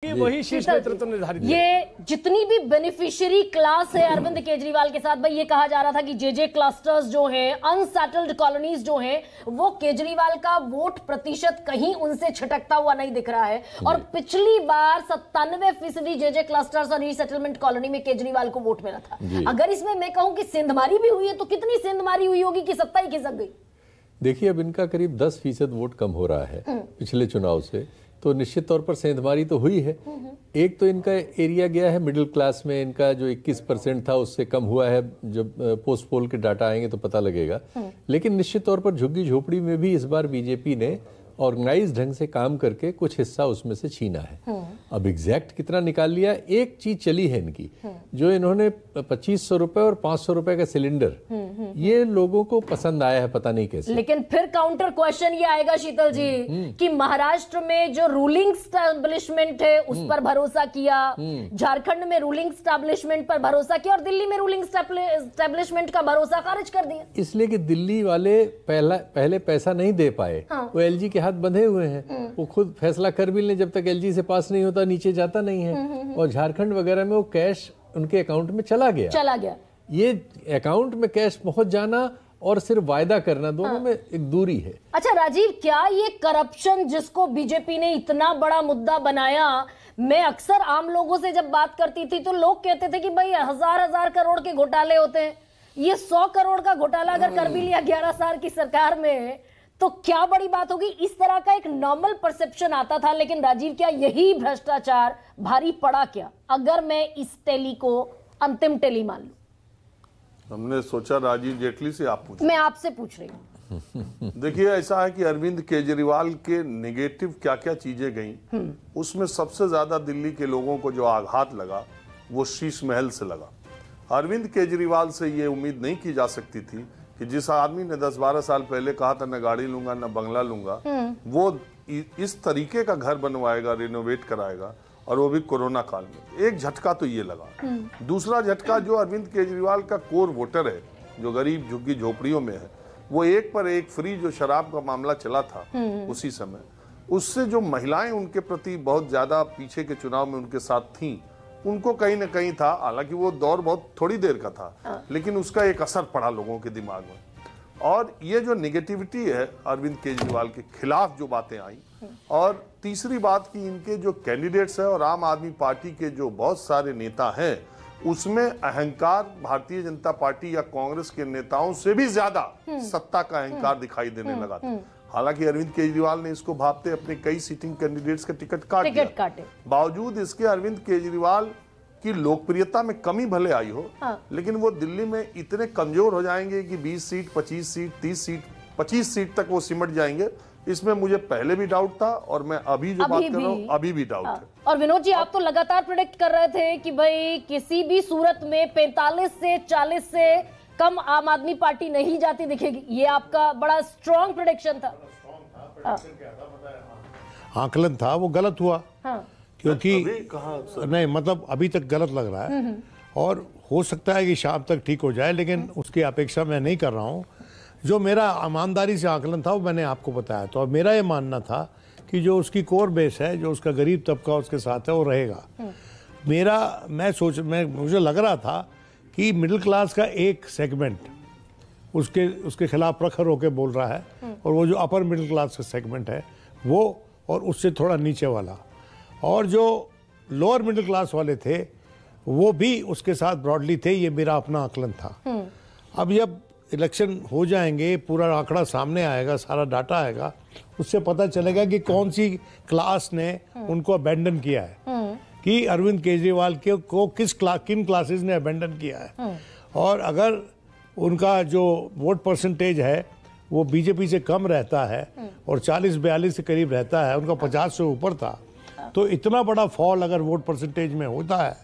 वही शीर्ष नेतृत्व निर्धारित। ये जितनी भी बेनिफिशियरी क्लास है अरविंद केजरीवाल के साथ, भाई ये कहा जा रहा था कि जे क्लस्टर्स जो हैं, अनसेटल्ड कॉलोनीज जो हैं, वो केजरीवाल का वोट प्रतिशत कहीं उनसे छिटकता हुआ नहीं दिख रहा है। और पिछली बार 97% जे क्लस्टर्स और रीसेटलमेंट कॉलोनी में केजरीवाल को वोट मिला था। अगर इसमें मैं कहूं कि सेंधमारी भी हुई है तो कितनी सेंधमारी हुई होगी कि सत्ता ही खिसक गई। देखिए, अब इनका करीब 10% वोट कम हो रहा है पिछले चुनाव से, तो निश्चित तौर पर सेंधमारी तो हुई है। एक तो इनका एरिया गया है मिडिल क्लास में, इनका जो 21% था उससे कम हुआ है। जब पोस्ट पोल के डाटा आएंगे तो पता लगेगा। लेकिन निश्चित तौर पर झुग्गी झोपड़ी में भी इस बार बीजेपी ने ऑर्गेनाइज ढंग से काम करके कुछ हिस्सा उसमें से छीना है। अब एग्जैक्ट कितना निकाल लिया, एक चीज चली है इनकी, जो इन्होंने 2500 रुपए और 500 रुपए का सिलेंडर, ये लोगों को पसंद आया है, पता नहीं कैसे। लेकिन फिर काउंटर क्वेश्चन ये आएगा शीतल जी कि महाराष्ट्र में जो रूलिंग स्टैब्लिशमेंट है उस पर भरोसा किया, झारखंड में रूलिंग स्टैब्लिशमेंट पर भरोसा किया और दिल्ली में रूलिंग स्टैब्लिशमेंट का भरोसा खारिज कर दिया। इसलिए कि दिल्ली वाले पहले पैसा नहीं दे पाए। वो एलजी के हाथ बंधे हुए हैं। वो खुद फैसला कर भी लें, जब तक एलजी से पास नहीं होता नीचे जाता नहीं है। और झारखंड वगैरह में वो कैश उनके अकाउंट में चला गया। ये अकाउंट में कैश पहुंच जाना और सिर्फ वायदा करना, दोनों में एक दूरी है। अच्छा राजीव, क्या ये करप्शन जिसको बीजेपी ने इतना बड़ा मुद्दा बनाया, मैं अक्सर आम लोगों से जब बात करती थी तो लोग कहते थे कि भाई हजार करोड़ के घोटाले होते हैं, ये 100 करोड़ का घोटाला अगर कर भी लिया 11 साल की सरकार में तो क्या बड़ी बात होगी। इस तरह का एक नॉर्मल परसेप्शन आता था। लेकिन राजीव, क्या यही भ्रष्टाचार भारी पड़ा क्या, अगर मैं इस टैली को अंतिम टैली मान लूं? हमने सोचा राजीव जेटली से आप पूछें। मैं आपसे पूछ रही हूं। देखिए, ऐसा है कि अरविंद केजरीवाल के नेगेटिव क्या क्या चीजें गई, उसमें सबसे ज्यादा दिल्ली के लोगों को जो आघात लगा वो शीश महल से लगा। अरविंद केजरीवाल से ये उम्मीद नहीं की जा सकती थी कि जिस आदमी ने 10-12 साल पहले कहा था न गाड़ी लूंगा न बंगला लूंगा, वो इस तरीके का घर बनवाएगा, रिनोवेट कराएगा, और वो भी कोरोना काल में। एक झटका तो ये लगा। दूसरा झटका, जो अरविंद केजरीवाल का कोर वोटर है, जो गरीब झुग्गी झोपड़ियों में है, वो एक पर एक फ्री जो शराब का मामला चला था उसी समय, उससे जो महिलाएं उनके प्रति बहुत ज्यादा पीछे के चुनाव में उनके साथ थीं, उनको कहीं ना कहीं था, हालांकि वो दौर बहुत थोड़ी देर का था, लेकिन उसका एक असर पड़ा लोगों के दिमाग में। और ये जो निगेटिविटी है अरविंद केजरीवाल के खिलाफ जो बातें आई, और तीसरी बात कि इनके जो कैंडिडेट्स हैं और आम आदमी पार्टी के जो बहुत सारे नेता हैं, उसमें अहंकार भारतीय जनता पार्टी या कांग्रेस के नेताओं से भी ज्यादा सत्ता का अहंकार दिखाई देने लगा था। हालांकि अरविंद केजरीवाल ने इसको भापते अपने कई सिटिंग कैंडिडेट्स का टिकट काटे। बावजूद इसके अरविंद केजरीवाल की लोकप्रियता में कमी भले आई हो, लेकिन वो दिल्ली में इतने कमजोर हो जाएंगे कि 20 सीट, 25 सीट, 30 सीट, 25 सीट तक वो सिमट जाएंगे, इसमें मुझे पहले भी डाउट था और मैं अभी जो बात कर रहा हूँ अभी भी डाउट है। और विनोद जी, आप तो लगातार प्रेडिक्ट कर रहे थे कि भाई किसी भी सूरत में 45 से 40 से कम आम आदमी पार्टी नहीं जाती दिखेगी। ये आपका बड़ा स्ट्रॉन्ग प्रेडिक्शन था। आकलन था, वो गलत हुआ। क्योंकि नहीं, मतलब अभी तक गलत लग रहा है और हो सकता है कि शाम तक ठीक हो जाए, लेकिन उसकी अपेक्षा मैं नहीं कर रहा हूँ। जो मेरा ईमानदारी से आकलन था वो मैंने आपको बताया। तो अब मेरा ये मानना था कि जो उसकी कोर बेस है, जो उसका गरीब तबका उसके साथ है, वो रहेगा। मुझे लग रहा था कि मिडिल क्लास का एक सेगमेंट उसके खिलाफ प्रखर होकर बोल रहा है, और वो जो अपर मिडिल क्लास का सेगमेंट है वो, और उससे थोड़ा नीचे वाला, और जो लोअर मिडिल क्लास वाले थे वो भी उसके साथ ब्रॉडली थे। ये मेरा अपना आकलन था। अब जब इलेक्शन हो जाएंगे, पूरा आंकड़ा सामने आएगा, सारा डाटा आएगा, उससे पता चलेगा कि कौन सी क्लास ने उनको अबेंडन किया है, कि अरविंद केजरीवाल को किन क्लासेस ने अबेंडन किया है। और अगर उनका जो वोट परसेंटेज है वो बीजेपी से कम रहता है और 40-42 के करीब रहता है, उनका 50 से ऊपर था, तो इतना बड़ा फॉल अगर वोट परसेंटेज में होता है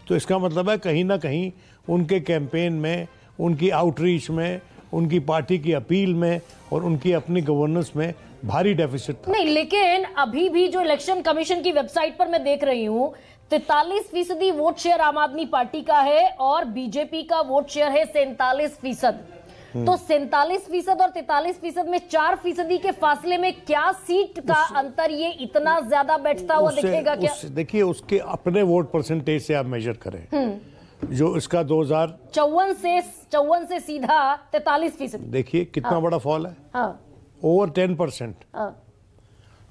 तो इसका मतलब है कहीं ना कहीं उनके कैंपेन में, उनकी आउटरीच में, उनकी पार्टी की अपील में और उनकी अपनी गवर्नेंस में भारी डेफिसिट था। नहीं, लेकिन अभी भी जो इलेक्शन कमीशन की वेबसाइट पर मैं देख रही हूँ, 43% वोट शेयर आम आदमी पार्टी का है और बीजेपी का वोट शेयर है 47%। तो 47% और 43% में 4% के फासले में क्या सीट का अंतर ये इतना ज्यादा बैठता हुआ दिखेगा क्या? देखिए उसके अपने वोट परसेंटेज से आप मेजर करें, जो इसका 54 से सीधा 43%। देखिए कितना बड़ा फॉल है, हाँ, ओवर 10%।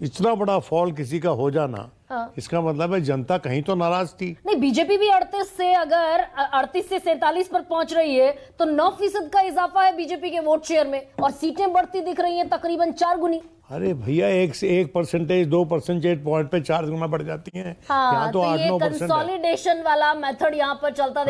इतना बड़ा फॉल किसी का हो जाना, इसका मतलब है जनता कहीं तो नाराज थी। नहीं, बीजेपी भी 38 से अगर 38 से 47 पर पहुंच रही है तो 9% का इजाफा है बीजेपी के वोट शेयर में, और सीटें बढ़ती दिख रही हैं तकरीबन 4 गुनी। अरे भैया 1% 2 परसेंटेज पॉइंट पे 4 गुना बढ़ जाती हैं। हाँ, यहाँ तो 8-9% कंसोलिडेशन वाला मेथड यहाँ पर चलता